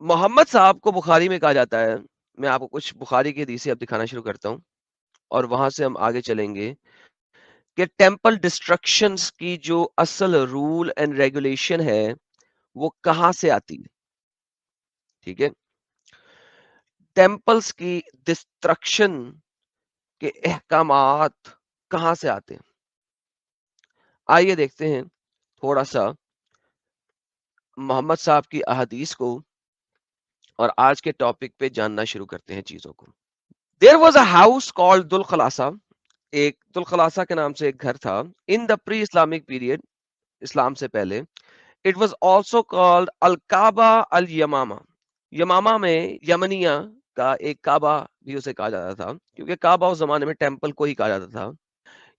محمد صاحب کو بخاری میں کہا جاتا ہے. میں آپ کو کچھ بخاری کی حدیثیں اب دکھانا شروع کرتا ہوں اور وہاں سے ہم آگے چلیں گے کہ ٹیمپل ڈسٹرکشنز کی جو اصل رول اینڈ ریگولیشن ہے وہ کہاں سے آتی ہے. ٹھیک ہے. ٹیمپلز کی ڈسٹرکشن کے احکامات کہاں سے آتے ہیں. آئیے دیکھتے ہیں تھوڑا سا محمد صاحب کی احادیث کو اور آج کے ٹاپک پہ جاننا شروع کرتے ہیں چیزوں کو. There was a house called دل خلاصہ. ایک دل خلاصہ کے نام سے ایک گھر تھا. In the pre-Islamic period, اسلام سے پہلے. It was also called الکعبہ الیمامہ. یمامہ میں یمنیہ کا ایک کعبہ بھی اسے کہا جاتا تھا کیونکہ کعبہ اس زمانے میں ٹیمپل کو ہی کہا جاتا تھا,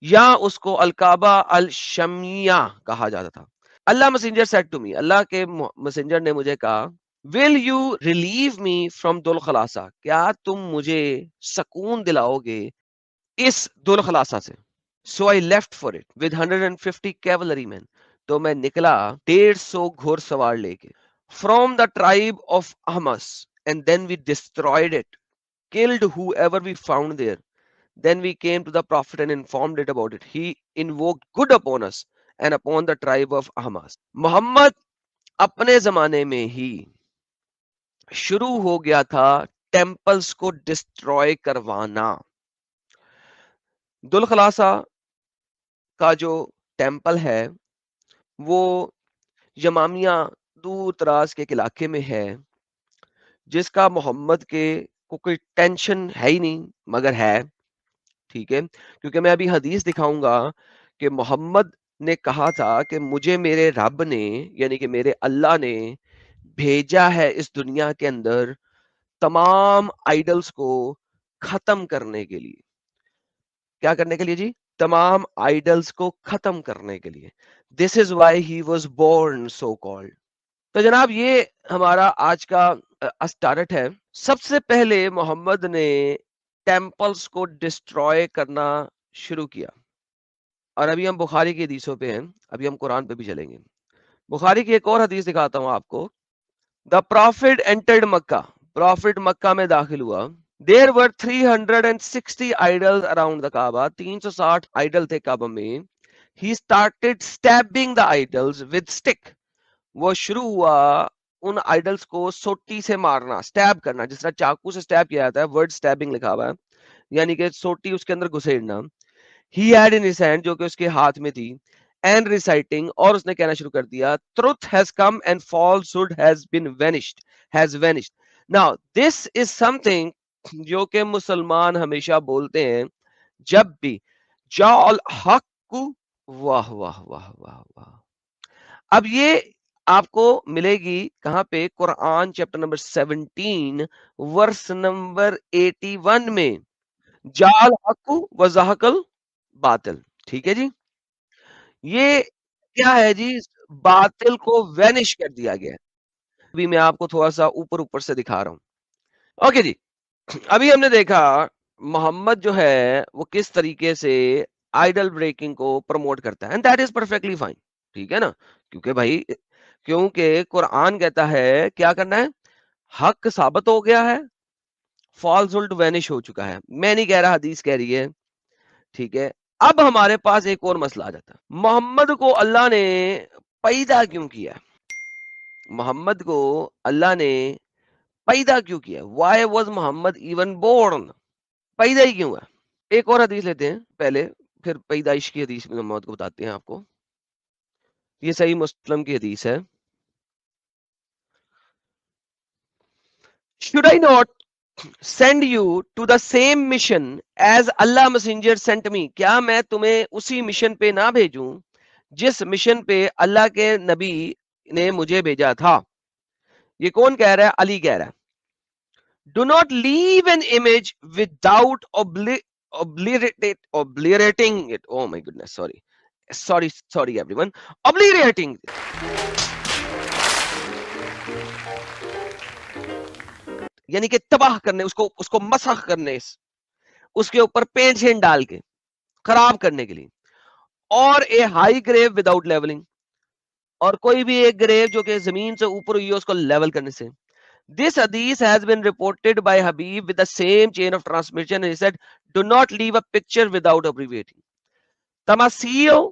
یا اس کو الکعبہ الشمیہ کہا جاتا تھا. اللہ messenger said to me, اللہ کے messenger نے مجھے کہا, will you relieve me from دل خلاصہ, کیا تم مجھے سکون دلاؤ گے اس دل خلاصہ سے. So I left for it with 150 cavalry men. تو میں نکلا 150 گھوڑ سوار لے کے. From the tribe of Ahmas, and then we destroyed it, killed whoever we found there. Then we came to the prophet and informed it about it. He invoked good upon us and upon the tribe of Ahmas. محمد اپنے زمانے میں ہی شروع ہو گیا تھا temples کو destroy کروانا. دل خلاصہ کا جو ٹیمپل ہے وہ یمامیہ دور دراز کے علاقے میں ہے, جس کا محمد کے کو کوئی ٹینشن ہے ہی نہیں مگر ہے. ٹھیک ہے, کیونکہ میں ابھی حدیث دکھاؤں گا کہ محمد نے کہا تھا کہ مجھے میرے رب نے یعنی کہ میرے اللہ نے بھیجا ہے اس دنیا کے اندر تمام آئیڈلز کو ختم کرنے کے لیے. کیا کرنے کے لیے جی؟ تمام آئیڈلز کو ختم کرنے کے لیے. This is why he was born so called. تو جناب یہ ہمارا آج کا اسٹارٹ ہے. سب سے پہلے محمد نے ٹیمپلز کو ڈسٹروائے کرنا شروع کیا. اور ابھی ہم بخاری کی حدیثوں پہ ہیں, ابھی ہم قرآن پہ بھی چلیں گے. بخاری کی ایک اور حدیث دکھاتا ہوں آپ کو. دا پروفٹ انٹرڈ مکہ, پروفٹ مکہ میں داخل ہوا. There were 360 idols around the Kaaba. 360 Idol تھے کعبہ میں. He started stabbing the idols with stick. وہ شروع ہوا ان آئیڈلز کو سوٹی سے مارنا, سٹیب کرنا, جس طرح چاقو سے سٹیب کیا جاتا ہے, ورڈ سٹیبنگ لکھا ہوا ہے, یعنی کہ سوٹی اس کے اندر گھسیڑنا. He had in his hand, جو کہ اس کے ہاتھ میں تھی, and reciting, اور اس نے کہنا شروع کر دیا, truth has come and falsehood has been vanished, has vanished. Now this is something جو کہ مسلمان ہمیشہ بولتے ہیں جب بھی جا الحق, واہ واہ واہ واہ واہ. اب یہ آپ کو ملے گی کہاں پہ؟ قرآن چیپٹر نمبر 17 ورس نمبر 81 میں. جا الحق و زہق الباطل. ٹھیک ہے جی, یہ کیا ہے جی؟ باطل کو وینش کر دیا گیا. ابھی میں آپ کو تھوڑا سا اوپر سے دکھا رہا ہوں. اوکے جی, ابھی ہم نے دیکھا محمد جو ہے وہ کس طریقے سے آئیڈل بریکنگ کو پروموٹ کرتا ہے, and that is perfectly fine. ٹھیک ہے نا, کیونکہ بھائی کیونکہ قرآن کہتا ہے کیا کرنا ہے, حق ثابت ہو گیا ہے, فالسہڈ وینش ہو چکا ہے. میں نہیں کہہ رہا, حدیث کہہ رہی ہے. ٹھیک ہے, اب ہمارے پاس ایک اور مسئلہ آ جاتا ہے, محمد کو اللہ نے پیدا کیوں کیا؟ محمد کو اللہ نے پیدا کیوں کیا؟ Y was Muhammad even born? پیدا ہی کیوں ہے؟ ایک اور حدیث لیتے ہیں پہلے, پھر پیدائش کی حدیث میں محمد کو بتاتے ہیں آپ کو. یہ صحیح مسلم کی حدیث ہے. Should I not send you to the same mission as Allah messenger sent me? کیا میں تمہیں اسی مشن پہ نہ بھیجوں جس مشن پہ اللہ کے نبی نے مجھے بھیجا تھا؟ یہ کون کہہ رہا ہے؟ علی کہہ رہا ہے. Do not leave an image without obliterating it. Oh my goodness, sorry everyone. Obliterating. یعنی کہ تباہ کرنے, اس کو مسخ کرنے, اس کے اوپر پینٹ شینٹ ڈال کے خراب کرنے کے لیے. اور اے ہائی گریو وداؤٹ لیولنگ, اور کوئی بھی ایک گریو جو کہ زمین سے اوپر ہوئی ہے اس کو لیول کرنے سے. This hadith has been reported by Habib with the same chain of transmission, and he said, do not leave a picture without abbreviating. Tamasil,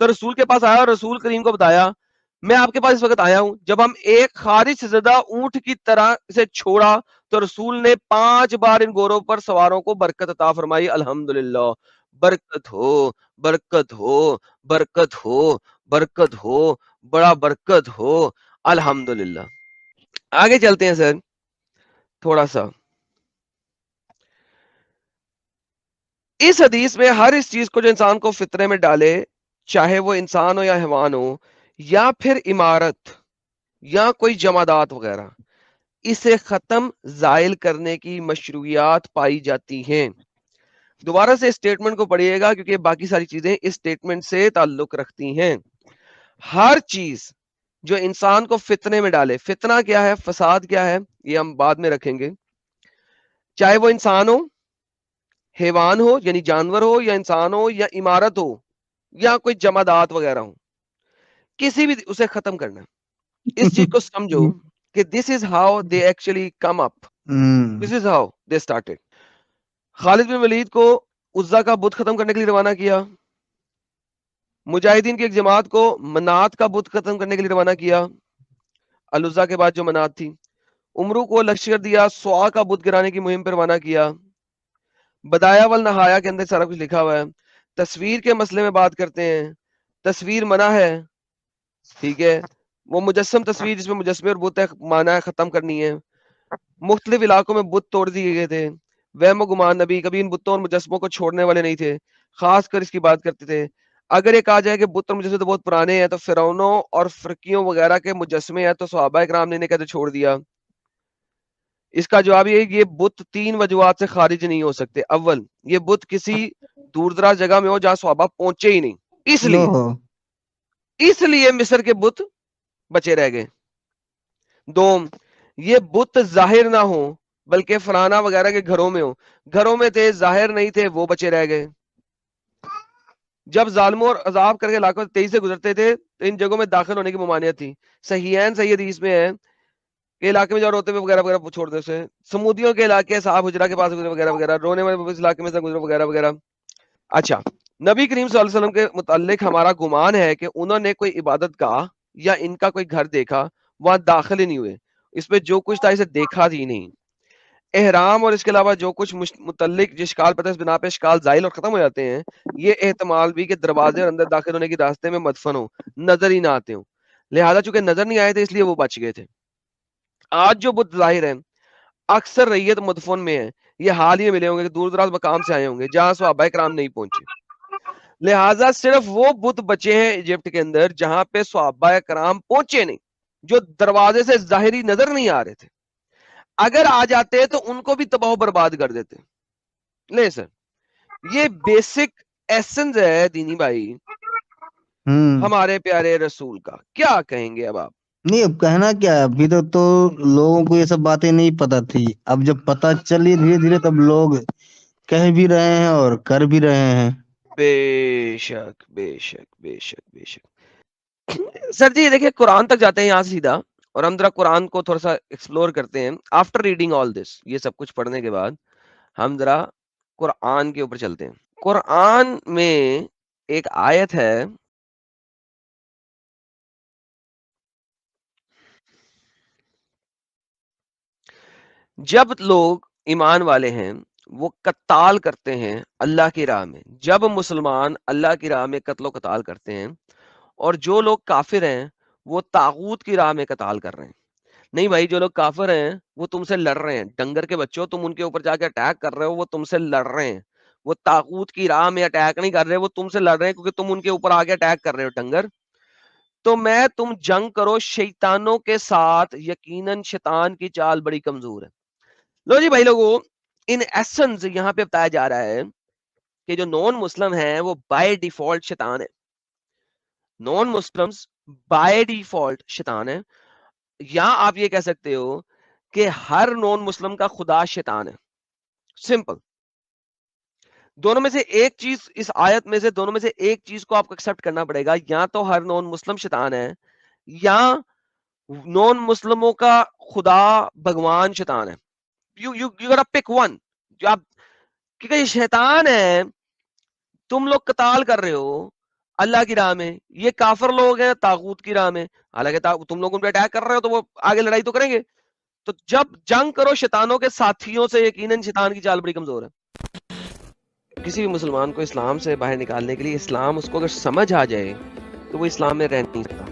تو رسول کے پاس آیا اور رسول کریم کو بتایا میں آپ کے پاس اس وقت آیا ہوں. جب ہم ایک خارج سے زدہ اونٹ کی طرح سے چھوڑا تو رسول نے 5 بار ان گھوڑوں پر سواروں کو برکت عطا فرمائی. الحمدللہ. برکت ہو، برکت ہو، برکت ہو، برکت ہو، بڑا برکت ہو. الحمدللہ. آگے چلتے ہیں سر تھوڑا سا. اس حدیث میں ہر اس چیز کو جو انسان کو فطرے میں ڈالے، چاہے وہ انسان ہو یا حیوان ہو یا پھر عمارت یا کوئی جمادات وغیرہ، اسے ختم زائل کرنے کی مشروعیات پائی جاتی ہیں. دوبارہ سے اسٹیٹمنٹ کو پڑھیے گا کیونکہ باقی ساری چیزیں اس اسٹیٹمنٹ سے تعلق رکھتی ہیں. ہر چیز جو انسان کو فتنے میں ڈالے، فتنہ کیا ہے، فساد کیا ہے، یہ ہم بعد میں رکھیں گے، چاہے وہ انسان ہو، حیوان ہو یعنی جانور ہو، یا انسان ہو، یا عمارت ہو، یا کوئی جمادات وغیرہ ہو، کسی بھی اسے ختم کرنا. اس چیز کو سمجھو کہ this is how they actually come up, this is how they started. Khalid bin Walid کو عزا کا بت ختم کرنے کے لیے روانہ کیا. مجاہدین کی ایک جماعت کو منات کا بت ختم کرنے کے لیے روانہ کیا، العزا کے بعد جو منات تھی. عمرو کو لشکر دیا، سوا کا بت گرانے کی مہم پر روانہ کیا. بدایا والنہایا کے اندر سارا کچھ لکھا ہوا ہے. تصویر کے مسئلے میں بات کرتے ہیں، تصویر منع ہے، ٹھیک ہے. وہ مجسم تصویر جس میں مجسمے اور بت مانا ہے ختم کرنی ہے. مختلف علاقوں میں بت توڑ دیے گئے تھے. وہم و گمان، نبی کبھی ان بتوں اور مجسموں کو چھوڑنے والے نہیں تھے، خاص کر اس کی بات کرتے تھے. اگر یہ کہا جائے کہ بت اور مجسمے تو بہت پرانے ہیں تو فرعونوں اور فرقیوں وغیرہ کے مجسمے ہیں تو صحابہ کرام نے کہتے چھوڑ دیا. اس کا جواب یہ بت 3 وجوہات سے خارج نہیں ہو سکتے. اول، یہ بت کسی دور دراز جگہ میں ہو جہاں صحابہ پہنچے ہی نہیں، اس لیے مصر کے بت بچے رہ گئے. دوم، یہ بت ظاہر نہ ہو بلکہ فلانا وغیرہ کے گھروں میں ہو، گھروں میں تھے ظاہر نہیں تھے، وہ بچے رہ گئے. جب ظالموں اور عذاب کر کے علاقوں تیزی سے گزرتے تھے تو ان جگہوں میں داخل ہونے کی ممانعت تھی. صحیحین صحیح حدیث میں ہے کہ علاقے میں جو روتے ہوئے وغیرہ وغیرہ چھوڑ دے اسے. سمودیوں کے علاقے صاحب حجرہ کے پاس گزرے وغیرہ وغیرہ، رونے والے اس علاقے میں سے گزرے وغیرہ وغیرہ. اچھا، نبی کریم صلی اللہ علیہ وسلم کے متعلق ہمارا گمان ہے کہ انہوں نے کوئی عبادت گاہ یا ان کا کوئی گھر دیکھا، وہاں داخل ہی نہیں ہوئے، اس میں جو کچھ تھا اسے دیکھا ہی نہیں. احرام اور اس کے علاوہ جو کچھ متعلق جس اشکال پتہ اس بنا پہ اشکال زائل اور ختم ہو جاتے ہیں. یہ احتمال بھی کہ دروازے اور اندر داخل ہونے کے راستے میں مدفن ہو، نظر ہی نہ آتے ہوں، لہذا چونکہ نظر نہیں آئے تھے اس لیے وہ بچ گئے تھے. آج جو بت ظاہر ہیں اکثر ریت مدفن میں ہے، یہ حال ہی میں ملے ہوں گے کہ دور دراز مقام سے آئے ہوں گے جہاں صحابہ کرام نہیں پہنچے. لہٰذا صرف وہ بت بچے ہیں ایجپٹ کے اندر جہاں پہ صحابہ کرام پہنچے نہیں، جو دروازے سے ظاہری نظر نہیں آ رہے تھے. اگر آ جاتے تو ان کو بھی تباہ و برباد کر دیتے. لے سر، یہ بیسک ایسنس ہے دینی بھائی ہمارے پیارے رسول کا. کیا کہیں گے اب آپ؟ نہیں اب کہنا کیا ہے، ابھی تک تو لوگوں کو یہ سب باتیں نہیں پتا تھی، اب جب پتا چلی دھیرے دھیرے تب لوگ کہہ بھی رہے ہیں اور کر بھی رہے ہیں. بے شک بے شک بے شک بے شک. سر جی دیکھیں قرآن تک جاتے ہیں یہاں سے سیدھا، اور ہم ذرا قرآن کو تھوڑا سا ایکسپلور کرتے ہیں. آفٹر ریڈنگ آل دس، یہ سب کچھ پڑھنے کے بعد ہم ذرا قرآن کے اوپر چلتے ہیں. قرآن میں ایک آیت ہے، جب لوگ ایمان والے ہیں وہ قتال کرتے ہیں اللہ کی راہ میں، جب مسلمان اللہ کی راہ میں قتل و قتال کرتے ہیں، اور جو لوگ کافر ہیں وہ طاغوت کی راہ میں قتال کر رہے ہیں. نہیں بھائی، جو لوگ کافر ہیں وہ تم سے لڑ رہے ہیں، ڈنگر کے بچوں تم ان کے اوپر جا کے اٹیک کر رہے ہو، وہ تم سے لڑ رہے ہیں. وہ طاغوت کی راہ میں اٹیک نہیں کر رہے، وہ تم سے لڑ رہے ہیں کیونکہ تم ان کے اوپر آگے اٹیک کر رہے ہو ڈنگر. تو میں تم جنگ کرو شیطانوں کے ساتھ، یقیناً شیطان کی چال بڑی کمزور ہے. لو جی بھائی لوگوں، ان ایسنس یہاں پہ بتایا جا رہا ہے کہ جو نان مسلم ہیں وہ بائی ڈیفالٹ شیطان ہے. نان مسلمز بائی ڈیفالٹ شیطان ہے. یا آپ یہ کہہ سکتے ہو کہ ہر نان مسلم کا خدا شیطان ہے. سمپل. دونوں میں سے ایک چیز، اس آیت میں سے دونوں میں سے ایک چیز کو آپ کو ایکسپٹ کرنا پڑے گا. یا تو ہر نان مسلم شیطان ہے، یا نان مسلموں کا خدا بھگوان شیطان ہے. you gotta pick one. جو آپ، کیونکہ یہ شیطان ہے، تم لوگ قتال کر رہے ہو، اللہ کی راہ میں. یہ کافر لوگ ہیں طاغوت کی راہ میں. حالانکہ تم لوگ ان پہ اٹیک کر رہے ہو تو وہ آگے لڑائی تو کریں گے. تو جب جنگ کرو شیطانوں کے ساتھیوں سے, یقیناً شیطان کی چال بڑی کمزور ہے. کسی بھی مسلمان کو اسلام سے باہر نکالنے کے لیے, اسلام اس کو اگر سمجھ آ جائے تو وہ اسلام میں رہ نہیں سکتا.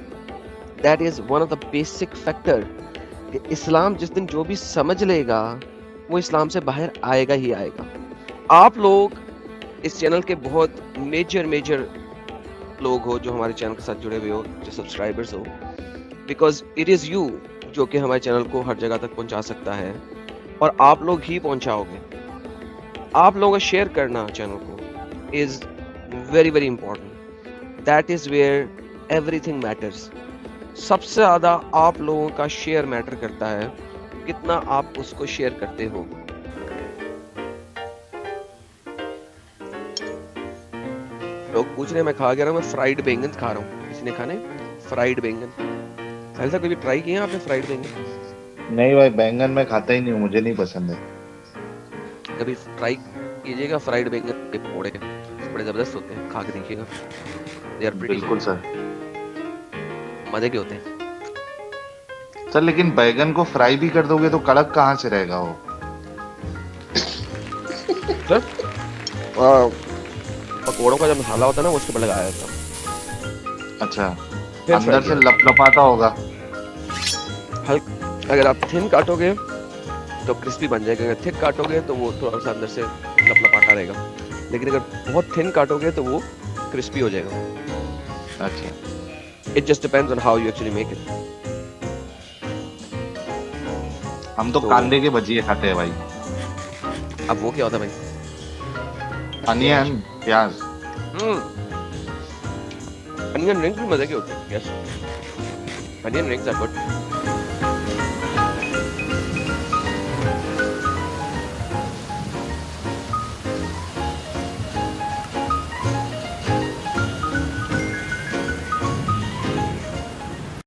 That is one of the basic factor کہ اسلام جس دن جو بھی سمجھ لے گا وہ اسلام سے باہر آئے گا ہی آئے گا. آپ لوگ اس چینل کے بہت میجر لوگ ہو جو ہمارے چینل کے ساتھ جڑے ہوئے ہو, جو subscribers who, because it is you جو کہ ہمارے چینل کو ہر جگہ تک پہنچا سکتا ہے, اور آپ لوگ ہی پہنچاؤ گے. آپ لوگوں کا شیئر کرنا چینل کو is very important. That is where everything matters. سب سے زیادہ آپ لوگوں کا شیئر میٹر کرتا ہے, کتنا آپ اس کو شیئر کرتے ہو. لوگ پوچھ رہے ہیں میں کھا گیا رہا ہوں, میں فرائیڈ بینگن کھا رہا ہوں. کسی نے کھانے فرائیڈ بینگن؟ ایسا کبھی ٹرائی کیا آپ نے فرائیڈ بینگن؟ نہیں بھائی, بینگن میں کھاتا ہی نہیں ہوں, مجھے نہیں پسند ہے. کبھی ٹرائی کیجیے گا فرائیڈ بینگن کے پکوڑے, بڑے زبردست ہوتے ہیں, کھا کے دیکھیے گا. دے آر پریٹی بالکل سر. مزے کے ہوتے ہیں سر لیکن بیگن کو فرائی بھی کر دو گے تو کڑک کہاں سے رہے گا وہ؟ سر. پکوڑوں کا جو مسالہ ہوتا ہے نا وہ اس کے اوپر لگایا جاتا ہے. اچھا, پھر اندر فرائی سے کیا لپ لپاتا ہوگا. اگر آپ تھن کاٹو گے تو کرسپی بن جائے گا, اگر تھک کاٹو گے تو وہ تھوڑا سا اندر سے لپ لپاتا رہے گا, لیکن اگر بہت تھن کاٹو گے تو وہ کرسپی ہو جائے گا. اچھا, It just depends on how you actually make it. ہم تو کاندے کے بجیے کھاتے ہیں بھائی. اب وہ کیا ہوتا ہے بھائی؟ انین, پیاز. انین رنگس بھی مزے کے ہوتے ہیں. یس, انین رنگس آر گڈ.